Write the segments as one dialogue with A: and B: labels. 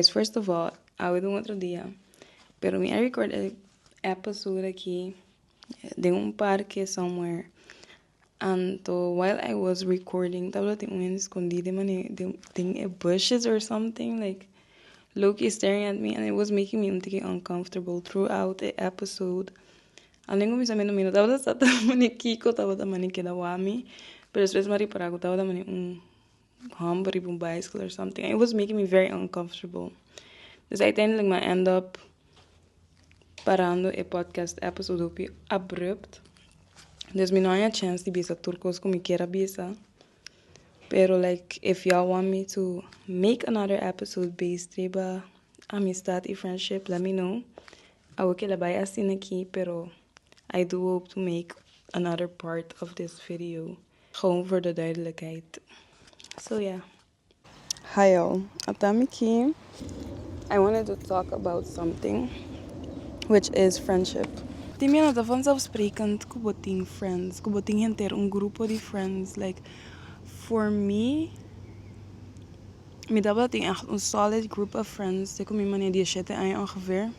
A: Guys, first of all, awit un otro día. Pero me record el episode aquí de un parque somewhere. And while I was recording, tawala ting un escondido man ting bushes or something, like Loki staring at me, and it was making me uncomfortable throughout the episode. Além ko sabi no minuto, tawala sa mani Kiko, tawala mani Kidawami, pero después mari parago, tawala mani humble yung bicycle or something. It was making me very uncomfortable. Dus uiteindelijk maar end up parando e podcast episode op abrupt. Dus me no haya chance di bisa turcos como quiera bisa. Pero like if y'all want me to make another episode based riba amistad y friendship, let me know. I will kill by asin aquí, pero I do hope to make another part of this video. Gewoon voor de duidelijkheid. So yeah. Hi y'all, Atamiki. I wanted to talk about something, which is friendship. Timia na vanzelfsprekend kuboting friends, kuboting henter un grupo de friends. Like for me dapat echt een solid group of friends. Ik kom in mijn die shit aan ongeveer.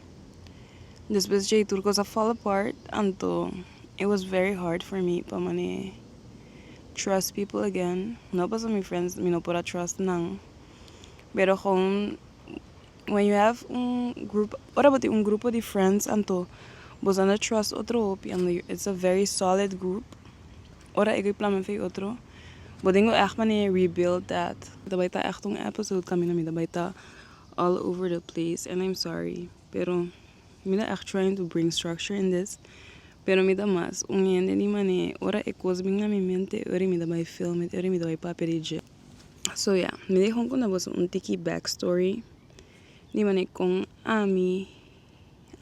A: Dus best je turcos a fall apart, and it was very hard for me pa mane trust people again. No pas my friends, me no pura trust nang. Pero gewoon when you have un group, ora about un grupo de friends anto vos anda trust otro op and it's a very solid group. Ora ik plan met otro. But dingo echt mane rebuild that. Dabei ta echt un episode kami na mi dabei ta all over the place, and I'm sorry. Pero mi da echt trying to bring structure in this. Pero mi da mas uniende ni mane ora ik was bing na mi mente ori mi dabei film it ori mi dabei paperije. So yeah, mi de hong kong was un tiki backstory. Ni mane kong ami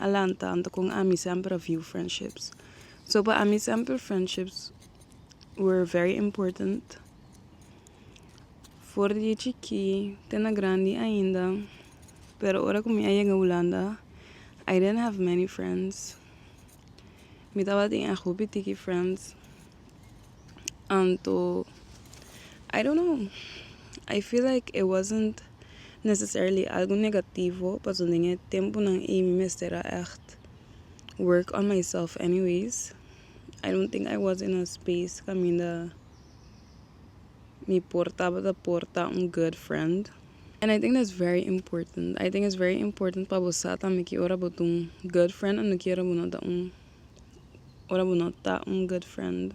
A: alanta anto kong ami sempre a few friendships. So pa ami sempre friendships were very important. For the chiki, tena grande ainda. Pero ora kung miaya nga Holanda, I didn't have many friends. Mi taba ting a groupie tiki friends. Anto, I don't know. I feel like it wasn't necessarily algo negativo, paso dinge tempo nang mi mestera echt work on myself anyways. I don't think I was in a space kaminda mi porta un good friend. And I think that's very important. I think it's very important pa bosata miki ora botung good friend and nuki ora bunota un good friend.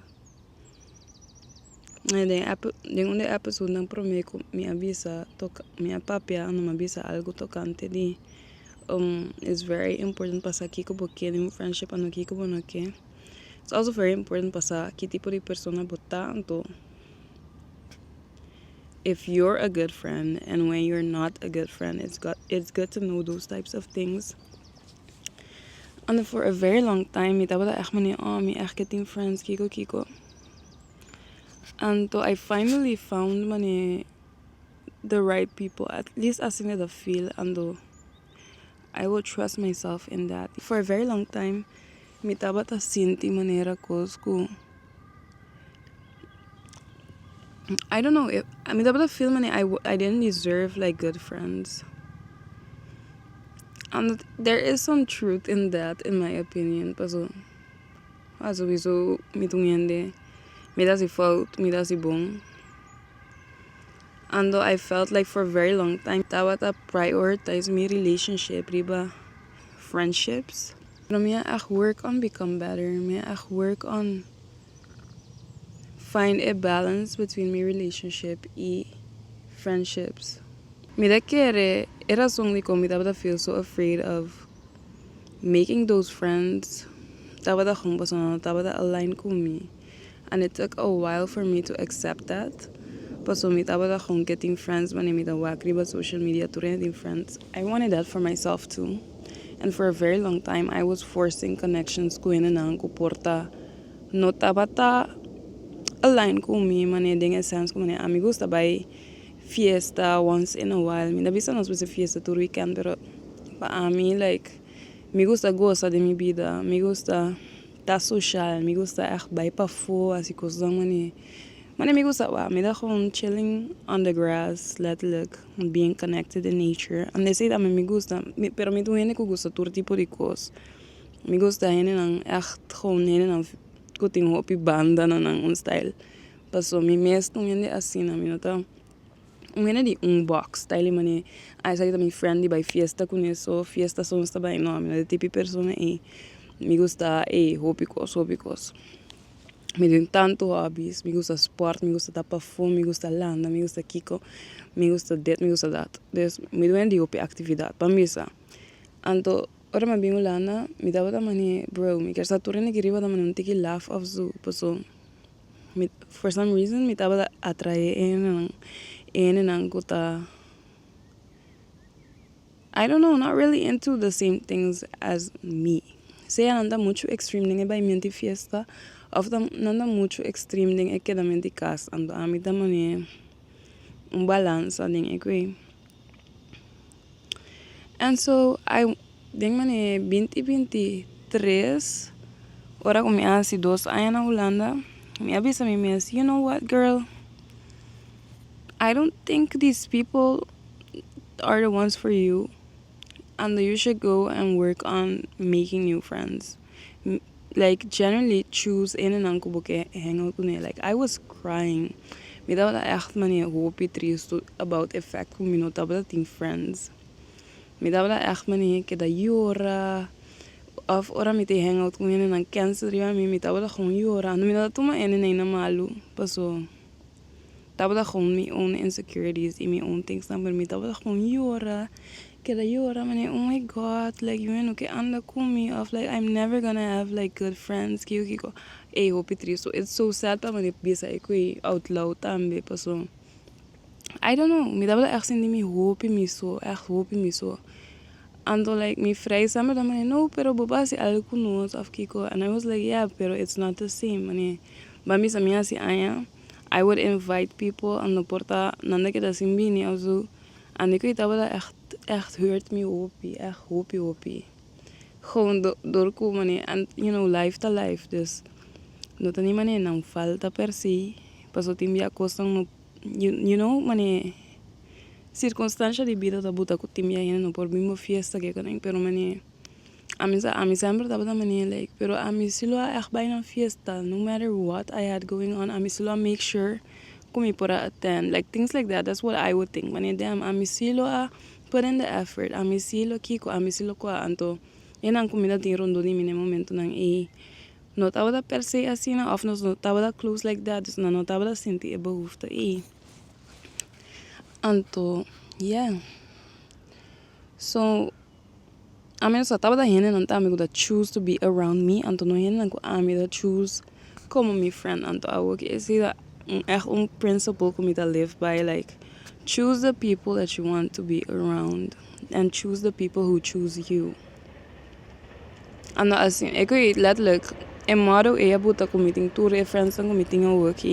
A: And den unde episode nang promeco mi avisa mi papia ano mabisa algo tocante di is very important pa sa kiko boke ni friendship ano kiko bonoke. It's also very important pa sa ki tipo de persona bota anto. If you're a good friend and when you're not a good friend, it's good to know those types of things. And for a very long time, mi taba echt mani mi echt getting friends kiko. And I finally found mani the right people, at least as in the feel, and I will trust myself in that. For a very long time, mi taba ta sinti manera ko. I don't know if I mean the film and I didn't deserve like good friends, and there is some truth in that in my opinion. Paso, sowieso mitungende, me da si fault, me da si bom. And I felt like for a very long time, tawa ta prioritize my relationship, riba friendships. Pero me echt work on become better. Me echt work on find a balance between my relationship and friendships. Me da kere era song ko mi da feel so afraid of making those friends. Taba da kung baso taba da align ko mi, and it took a while for me to accept that. Paso mi taba da kung getting friends man mi da wakri ba social media to getting friends. I wanted that for myself too, and for a very long time I was forcing connections ko inanang ko porta no taba ta align ko mi mane ding sense ko mane amigos tabay fiesta once in a while. Mi nabisa nos was a fiesta to weekend, pero pa ami like me gusta goza de mi vida, me gusta ta social, me gusta echt bij pa fo as ik was dan mane Maar me gusta wa, me da gewoon chilling on the grass, letterlijk, being connected in nature. And they say that me gusta, pero me doe ko gusta todo tipo de cosas. Me gusta hene nang echt gewoon hene nang kuting hopi banda na nang un style. Paso me mesto hene assim na me nota. Hene di box style mane. Ai sai também friendly by fiesta com isso, fiesta só está bem não, me de tipo persona e me gusta hopi cos. Me tem tanto hobbies, me gusta sport, me gusta tapar fome, me gusta landa, me gusta kiko, me gusta det, me gusta dat. Dus me doen die op actividade, para mim isso. Anto, ora me bingo landa, me dava da mani, bro, me quer satur ne queria da mani um tiki laugh of zo, paso. For some reason, me dava da atrair en gota. I don't know, not really into the same things as me. Sei anda muito extreme ninguém vai mentir fiesta. Of dan nanda mucho extreme ding ik da menti kas ando ami da mane balance ding ik weet. And so I denk mane 2023 ora com minha asi 2 anos na Holanda. Me avisa me mes, you know what girl? I don't think these people are the ones for you. And you should go and work on making new friends. Like generally choose in and anko boke hang out with me. Like I was crying. Me dava echt mane hopi trist about effect kung minota ba ting friends. Me dava echt mane ke da yora of ora me te hang out kung en ang cancer ya me dava gewoon yora. No me dava tuma en na malu. Paso dava gewoon me own insecurities in me own things na me dava gewoon yora. Keda yora mane, oh my god, like you know que anda kumi of like I'm never gonna have like good friends kiko hopi triste. So it's so sad pa mane bisa ikui out loud tambe paso I don't know, me dava echt sin mi hopi mi so ando like me vrij samen dan mane no pero boba si algo nos of kiko and I was like yeah pero it's not the same mane bami sa mia si aya I would invite people and the porta nanda que da simbini also and ik weet dat we dat echt hurt me hopi, echt hopi. Gewoon doorkomen en you know life to life dus no tani mane nang falta per se paso timbia costan no you know mane circunstancia de vida da buta ko timbia no por mismo fiesta que kaning pero mane ami sempre tava da mane like pero ami silo echt bijna fiesta no matter what I had going on ami silo make sure kumi pora attend like things like that. That's what I would think mane damn ami silo put in the effort ami silo kiko ami silo ko anto enang comida tin rondo ni mine momento nang no tava da per se assim of no tava da close like that dus no tava da senti e behoefte anto yeah so I mean so tava da hene não tá amigo da choose to be around me anto no hene nang ko ami da choose como mi friend anto I would say that echt principle kom je live by like choose the people that you want to be around and choose the people who choose you. En assim, ik weet letterlijk een motto buta committing to friends and committing a work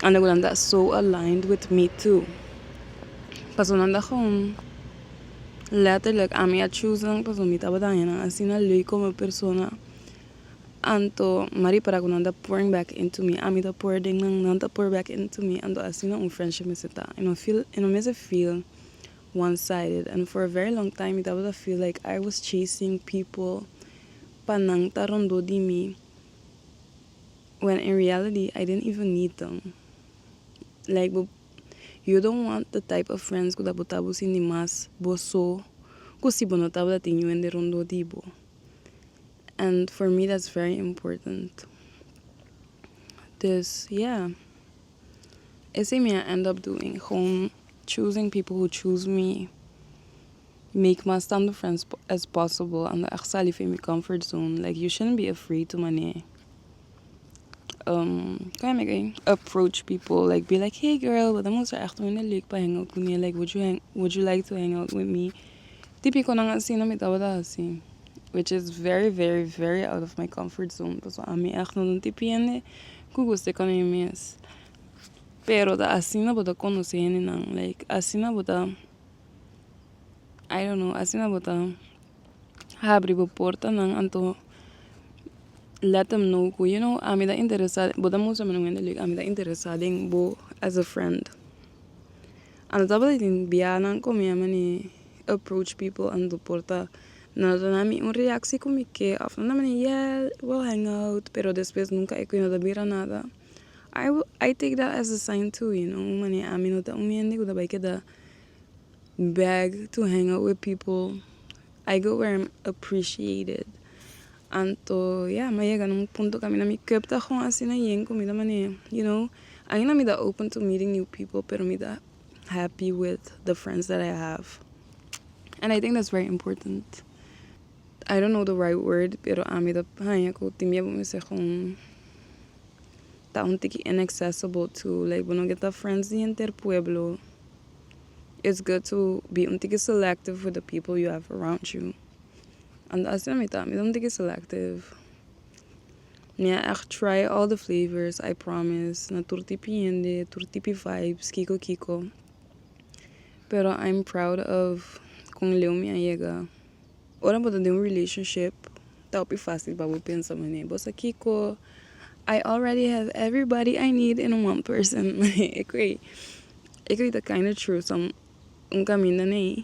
A: and dan that's so aligned with me too. Pas dan gewoon letterlijk aan mij choose lang pas om taba dan assim na leuk como persona. Anto mari para kunanda pouring back into me ami da pour ding nanda pour back into me ando asina friendship meseta I feel one-sided and for a very long time it would feel like I was chasing people panang tarondo di me when in reality I didn't even need them like you don't want the type of friends kuda botabo sin mas boso kusi bonotabo da tinyo ende rondo dibo. And for me, that's very important. This, yeah. Ese me I end up doing. Home, choosing people who choose me. Make my standard friends as possible. And the salif in my comfort zone. Like, you shouldn't be afraid to approach people. Like, be like, hey girl, but I'm also echt leuk pa hang out with me. Like, would you like to hang out with me? Typico nang asina mi tawada assim. Which is very, very, very out of my comfort zone. So ami echt no tipiende kuguste kan mes. Pero da asina bota conocen nang like asina bota I don't know, asina bota abri bo porta nang anto let them know ko, you know, ami da interesado, boda mo sa manong like, ami da interesado in bo as a friend. Ano tabla din biyanan ko miya mani approach people and porta na nami un reaksi ko mi ke af na mani yeah, we'll hang out, pero después nunca eko no dabira nada. I take that as a sign too, you know, mani ami no ta umiendi ko da bay da beg to hang out with people. I go where I'm appreciated. Anto, yeah, maya ganung punto kami na mi köpta kung asina yen ko mida mani, you know, I'm na mida open to meeting new people, pero mida happy with the friends that I have. And I think that's very important. I don't know the right word, pero ami da hanya ko timya mo se kung taon tiki inaccessible to, like, when get the friends di inter pueblo. It's good to be un tiki selective with the people you have around you. And as I don't think it's selective. Yeah, I try all the flavors, I promise. Na turtipi yende, turtipi vibes, kiko kiko. Pero I'm proud of kung leo mi ayega. Ora ba de un relationship, taupi fácil ba pensa mane. Bosa kiko, I already have everybody I need in one person. Ikoi the kind of true some un camino na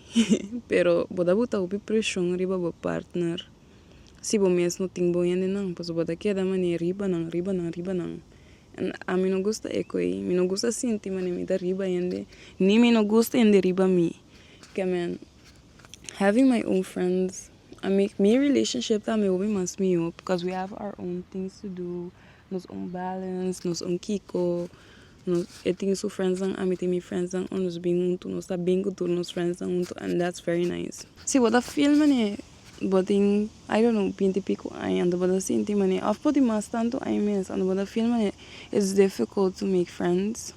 A: pero boda buta upi pressure riba bo partner. Si bo mes no ting bo yan nang paso boda queda mani riba nang. And a mí no gusta ekoi, mi no gusta sinti mani mi da riba yende, ni mi no gusta yende riba mi. Que man, having my own friends, I make me relationship that me obi mas me up because we have our own things to do, nos own balance, nos own kiko. Nos eating so friends and I'm eating my friends and nos being unto nos being to nos friends and that's very nice. See what I feel mani boting I don't know pinti pico I and the boda sinti mani of poti mas tanto I miss and the boda feel mani it's difficult to make friends.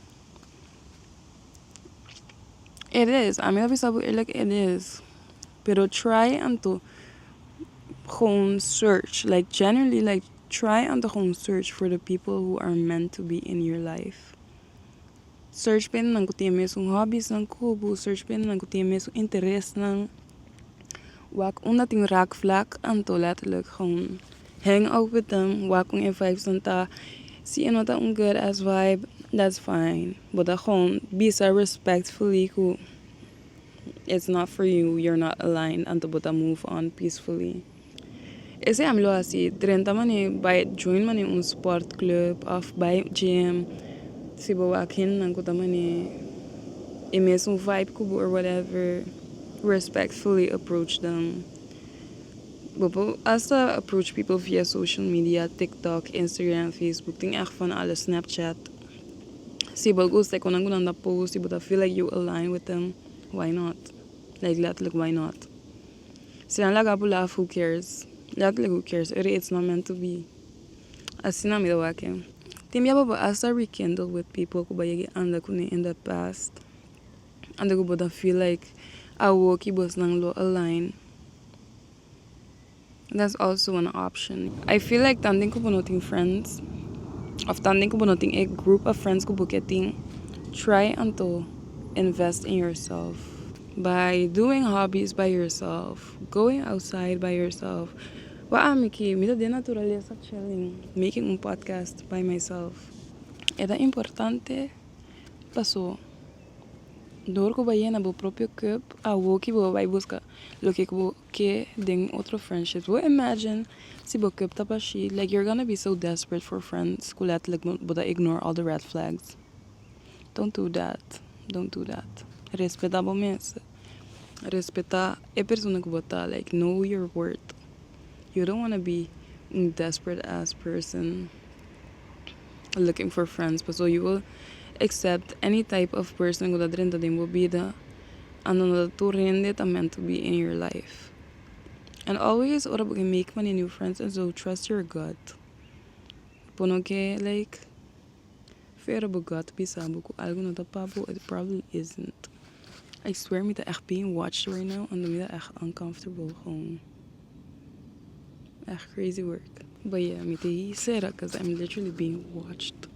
A: It is. I mean like it is. Pero try and to home search like generally like try and to home search for the people who are meant to be in your life. Search pen nang kutia mesong hobbies nang kubo, search pen nang kutia mesong interest nang wak ting raak vlak anto letterlijk gewoon hang out with them, wak ung vibes nanta, see you not een good ass vibe, that's fine. But dat gewoon be so respectfully who it's not for you, you're not aligned anto but move on peacefully. Ese am lo así, 30 mani by join mani un sport club of by gym. Si bo akin nang ko tamani imesong vibe ko or whatever, respectfully approach them. But as I approach people via social media, TikTok, Instagram, Facebook, ting echt van alles, Snapchat. Si bo gusto ko nang gunanda post, si bo feel like you align with them, why not? Like letterlijk why not? Si lang laga laugh, who cares? Letterlijk who cares? It's not meant to be. As na mi dawake. Timya ba as I rekindle with people ko ba yagi anda ko ni in the past. Anda ko ba feel like awo ki bos nang lo align. That's also an option. I feel like tanding ko bunoting friends. Of tanding ko bunoting a group of friends ko buketing. Try to invest in yourself. By doing hobbies by yourself. Going outside by yourself. Miki, mita de naturaleza chilling. Making un podcast by myself. Era importante. Pasó. Door ko ba yan na bo proprio cup, wo ki bo ba busca lo que bo que den otro friendships. Well, imagine si bo cup tapashi, like you're gonna be so desperate for friends, kulat like boda ignore all the red flags. Don't do that. Respeta bo mes. Respeta e persona ko bota, like know your worth. You don't want to be a desperate ass person looking for friends, but so you will accept any type of person that will be the meant to be in your life. And always ora you make many new friends and so trust your gut. Pono que like fair about gut bisabo ko algo na tapabo, it probably isn't. I swear me that echt being watched right now and me that echt uncomfortable home. Echt crazy work. But yeah, me te because I'm literally being watched.